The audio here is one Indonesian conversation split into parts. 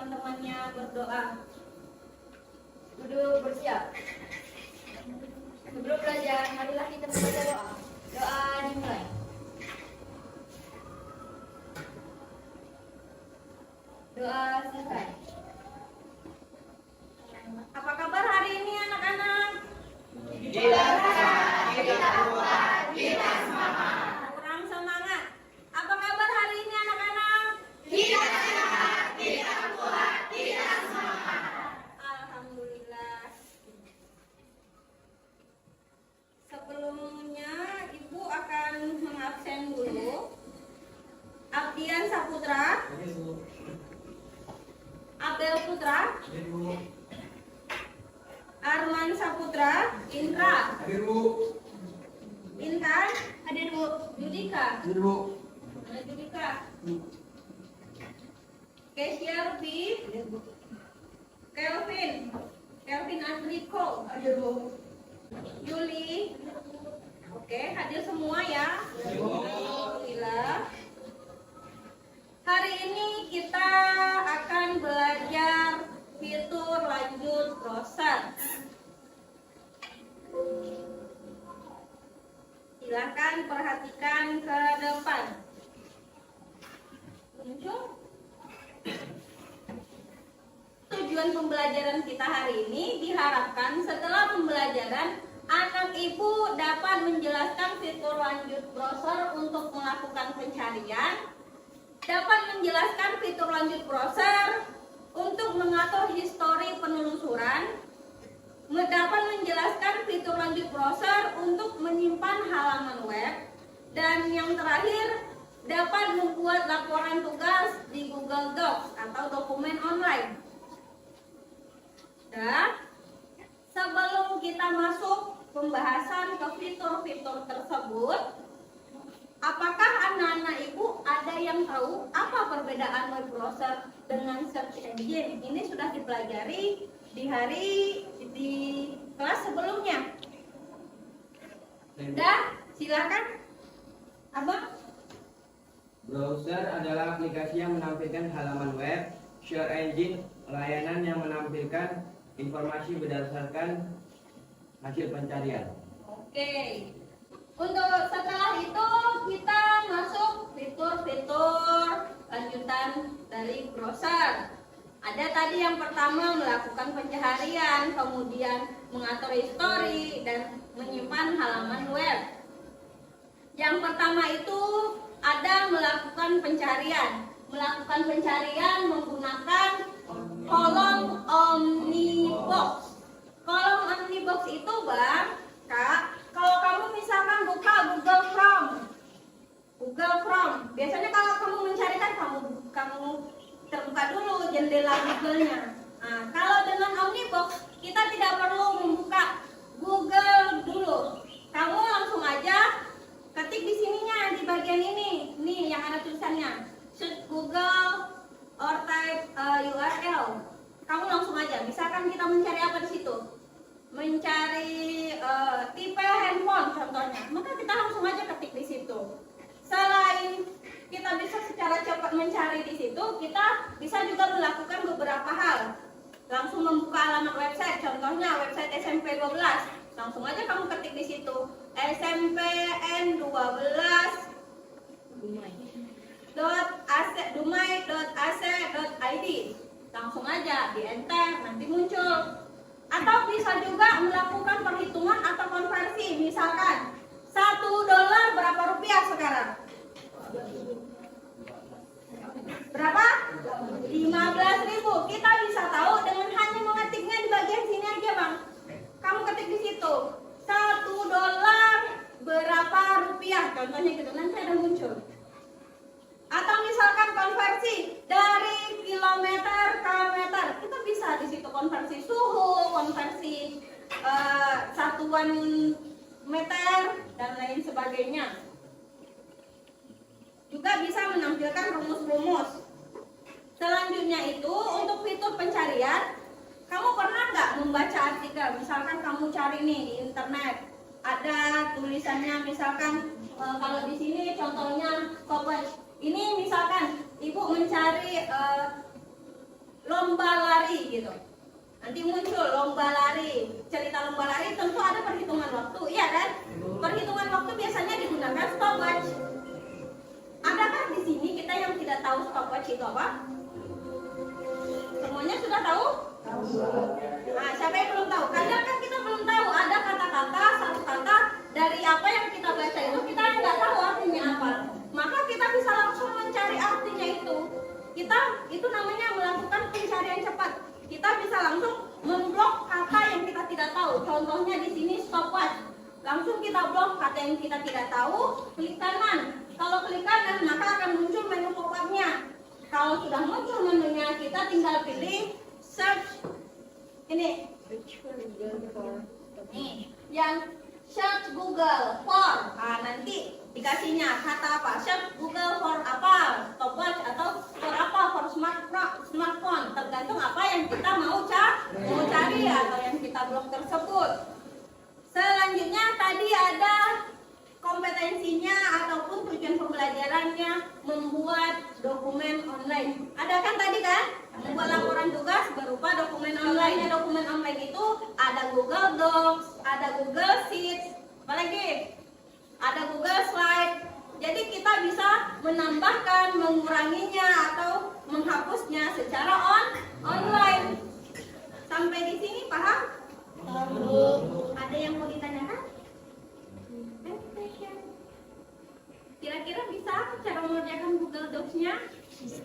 teman-temannya berdoa. Duduk bersiap. Sebelum belajar, marilah kita membaca doa. Doa dimulai. Doa selesai. Apa kabar hari ini anak-anak? Kita sehat, kita kuat, kita semangat. Kurang semangat. Apa kabar hari ini anak-anak? Kita sehat, kita kuat, kita semangat. Alhamdulillah. Sebelumnya Ibu akan mengabsen dulu. Abdian Saputra, Abel Putra, Arman Saputra, Indra, Intan, hadir Bu. Judika, Judika, Kesia Ruby, Kelvin Andriko, Yuli. Oke, hadir semua ya. Alhamdulillah. Hari ini kita akan belajar fitur lanjut browser. Silakan perhatikan ke depan. Muncul. Tujuan pembelajaran kita hari ini diharapkan setelah pembelajaran anak ibu dapat menjelaskan fitur lanjut browser untuk melakukan pencarian, dapat menjelaskan fitur lanjut browser untuk mengatur histori penelusuran, dapat menjelaskan fitur lanjut browser untuk menyimpan halaman web, dan yang terakhir dapat membuat laporan tugas di Google Docs atau dokumen online. Nah, sebelum kita masuk pembahasan ke fitur-fitur tersebut, apakah anak-anak ibu ada yang tahu apa perbedaan web browser dengan search engine? Ini sudah dipelajari di kelas sebelumnya. Sudah, silakan. Abang. Browser adalah aplikasi yang menampilkan halaman web. Search engine, layanan yang menampilkan informasi berdasarkan hasil pencarian. Oke. Untuk setelah itu kita masuk fitur-fitur lanjutan dari browser. Ada tadi yang pertama melakukan pencaharian, kemudian mengatur histori dan menyimpan halaman web. Yang pertama itu ada melakukan pencarian. Melakukan pencarian menggunakan kolom Omnibox. Kolom Omnibox itu, Bang, Kak, kalau kamu misalkan buka Google Chrome, biasanya kalau kamu mencari kan kamu terbuka dulu jendela Google-nya. Nah, kalau dengan Omnibox kita tidak perlu membuka Google dulu. Kamu langsung aja ketik di sininya, di bagian ini, nih yang ada tulisannya search Google or type URL. Kamu langsung aja. Misalkan kita mencari apa di situ? Mencari tipe handphone contohnya, maka kita langsung aja ketik di situ. Selain kita bisa secara cepat mencari di situ, kita bisa juga melakukan beberapa hal. Langsung membuka alamat website, contohnya website SMP 12. Langsung aja kamu ketik di situ smPn12dumai.ac.id. Langsung aja di enter, nanti muncul. Atau bisa juga melakukan perhitungan atau konversi. Misalkan $1 berapa rupiah sekarang? Berapa? 15.000. Kita bisa tahu dengan hanya mengetiknya di bagian sini aja, Bang. Kamu ketik di situ $1 berapa rupiah, contohnya gitu, nanti ada muncul. Atau misalkan konversi dari kilometer ke meter, kita bisa di situ konversi suhu, konversi satuan meter dan lain sebagainya. Juga bisa menampilkan rumus-rumus. Selanjutnya itu untuk fitur pencarian, kamu pernah nggak membaca artikel? Misalkan kamu cari nih di internet, ada tulisannya misalkan kalau di sini contohnya ini misalkan ibu mencari lomba lari gitu. Nanti muncul lomba lari. Cerita lomba lari tentu ada perhitungan waktu, iya kan? Perhitungan waktu biasanya digunakan stopwatch. Adakah di sini kita yang tidak tahu stopwatch itu apa? Semuanya sudah tahu? Nah, siapa yang belum tahu? Kadang kan kita belum tahu, ada kata-kata, satu kata dari apa yang kita baca itu kita nggak tahu artinya apa. Maka kita bisa langsung mencari artinya itu. Kita itu namanya melakukan pencarian cepat. Kita bisa langsung memblok kata yang kita tidak tahu. Contohnya di sini stopwatch. Langsung kita blok kata yang kita tidak tahu, klik kanan. Kalau klik kanan maka akan muncul menu pop-up-nya. Kalau sudah muncul menunya, kita tinggal pilih search. Ini yang search Google for. Nah, nanti dikasihnya kata apa? Search Google for apa? Stopwatch atau for apa? For smartphone. Tergantung apa yang kita mau cari atau yang kita blok tersebut. Selanjutnya tadi ada kompetensinya ataupun tujuan pembelajarannya membuat dokumen online. Ada kan tadi kan? Membuat laporan tugas berupa dokumen online. Dokumen online itu ada Google Docs, ada Google Sheets, apalagi ada Google Slide. Jadi kita bisa menambahkan, menguranginya atau menghapusnya secara online. Sampai di sini paham? Ada yang mau ditanyakan? Kira-kira bisa cara mengerjakan Google Docs-nya? Bisa.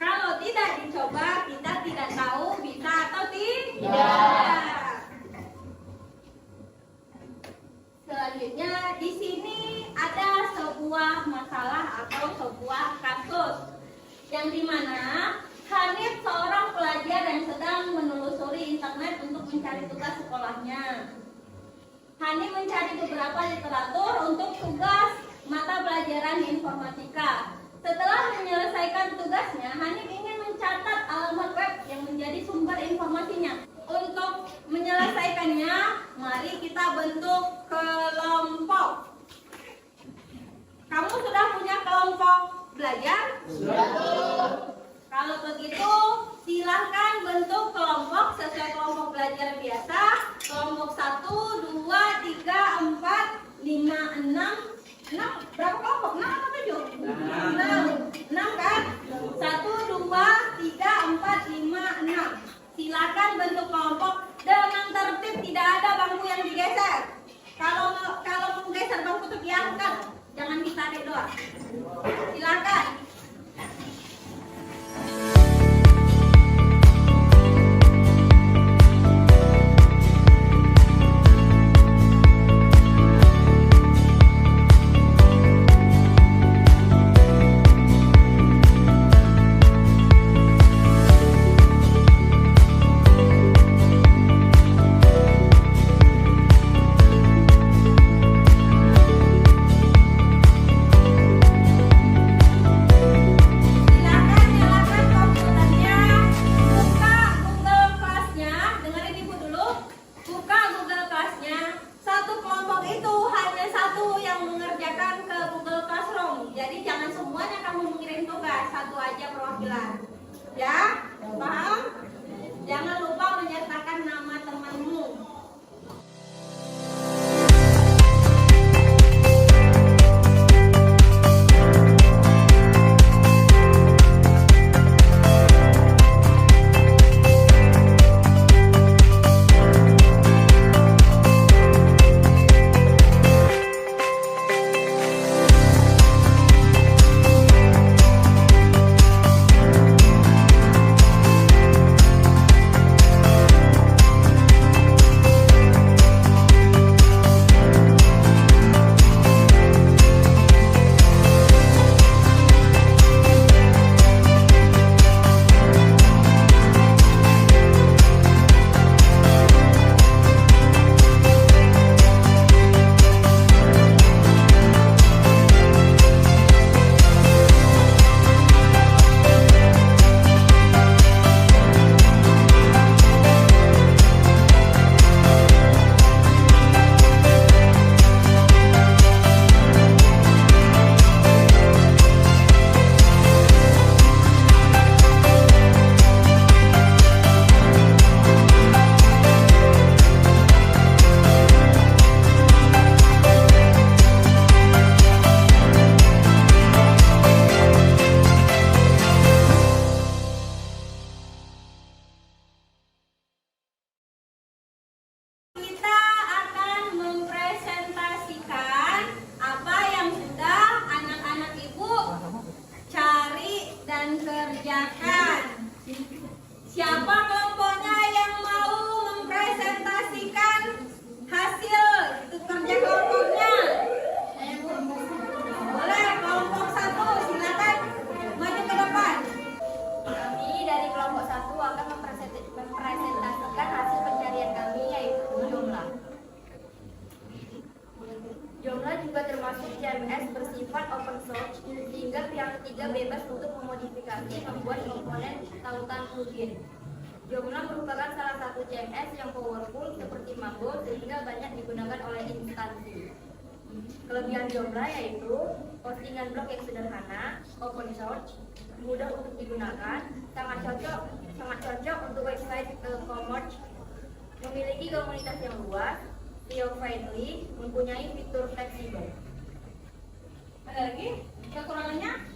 Kalau tidak dicoba, kita tidak tahu bisa atau tidak. Selanjutnya di sini ada sebuah masalah atau sebuah kasus yang dimana Hanif seorang pelajar yang sedang menelusuri internet untuk mencari tugas sekolahnya. Hanif mencari beberapa literatur untuk tugas mata pelajaran informatika. Setelah menyelesaikan tugasnya, Hanif ingin mencatat alamat web yang menjadi sumber informasinya. Untuk menyelesaikannya, mari kita bentuk kelompok. Kamu sudah punya kelompok belajar? Sudah. Kalau begitu, silahkan bentuk kelompok sesuai kelompok belajar biasa. Kelompok 1, 2, 3, 4, 5, 6. Berapa kelompok? 6 atau 7? 6 kan? 1, 2, 3, 4, 5, 6. Silakan bentuk kelompok dengan tertib, tidak ada bangku yang digeser. Kalau menggeser bangku itu diangkat, jangan ditarik doang. Silakan. Siapa kelompoknya yang mau mempresentasikan hasil kerja kelompoknya? Boleh, kelompok 1 silakan maju ke depan. Kami dari kelompok 1 akan mempresentasikan hasil pencarian kami, yaitu jumlah. Jumlah juga termasuk CMS bersifat open source, sehingga pihak ketiga bebas untuk memodifikasi membuat komponen tautan plugin. Jumlah merupakan salah satu CMS yang powerful seperti Mambo, sehingga banyak digunakan oleh instansi. Kelebihan Joomla yaitu postingan blog yang sederhana, open source, mudah untuk digunakan, sangat cocok untuk website e-commerce, memiliki komunitas yang luas, SEO friendly, mempunyai fitur fleksibel. Ada lagi kekurangannya?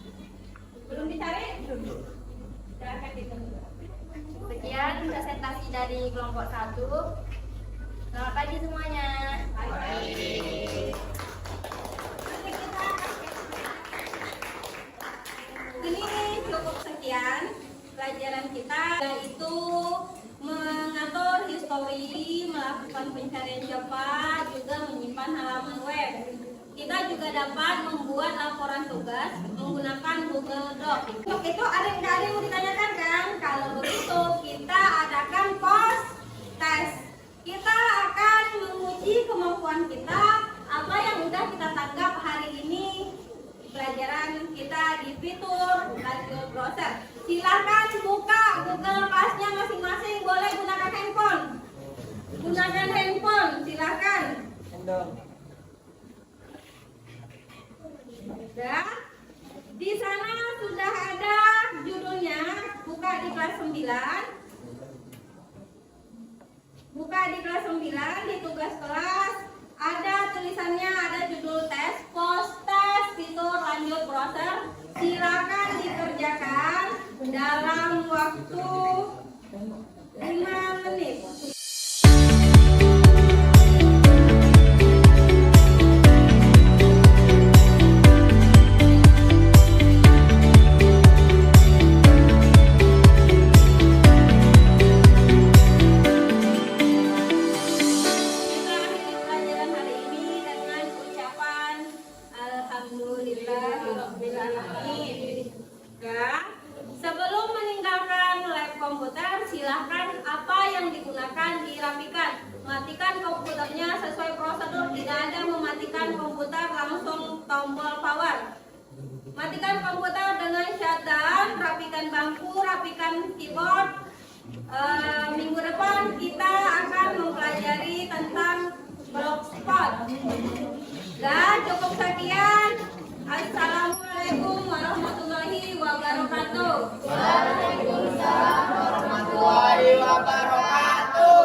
Belum dicari? Silakan ditunggu. Sekian presentasi dari kelompok 1. Selamat pagi semuanya. Ini cukup sekian pelajaran kita, yaitu mengatur histori, melakukan pencarian cepat, juga menyimpan halaman web. Kita juga dapat membuat laporan tugas menggunakan Google Docs. Untuk itu ada yang mau ditanyakan kan? Kalau begitu kita adakan post test. Kita akan menguji kemampuan kita, apa yang sudah kita tanggap hari ini pelajaran kita di fitur radio browser. Silakan buka Google Class-nya masing-masing, boleh gunakan handphone. Gunakan handphone, silakan. Dan di sana sudah ada judulnya, buka di kelas 9. Buka di kelas 9, di tugas kelas ada tulisannya, ada judul tes, post test fitur lanjut browser. Silakan dikerjakan dalam waktu 5 menit. Sebelum meninggalkan lab komputer, silahkan apa yang digunakan dirapikan. Matikan komputernya sesuai prosedur, tidak ada mematikan komputer langsung tombol power. Matikan komputer dengan shutdown, rapikan bangku, rapikan keyboard. Minggu depan kita akan mempelajari tentang blogspot. Dan cukup sekian. Assalamualaikum warahmatullahi wabarakatuh. Waalaikumsalam warahmatullahi wabarakatuh.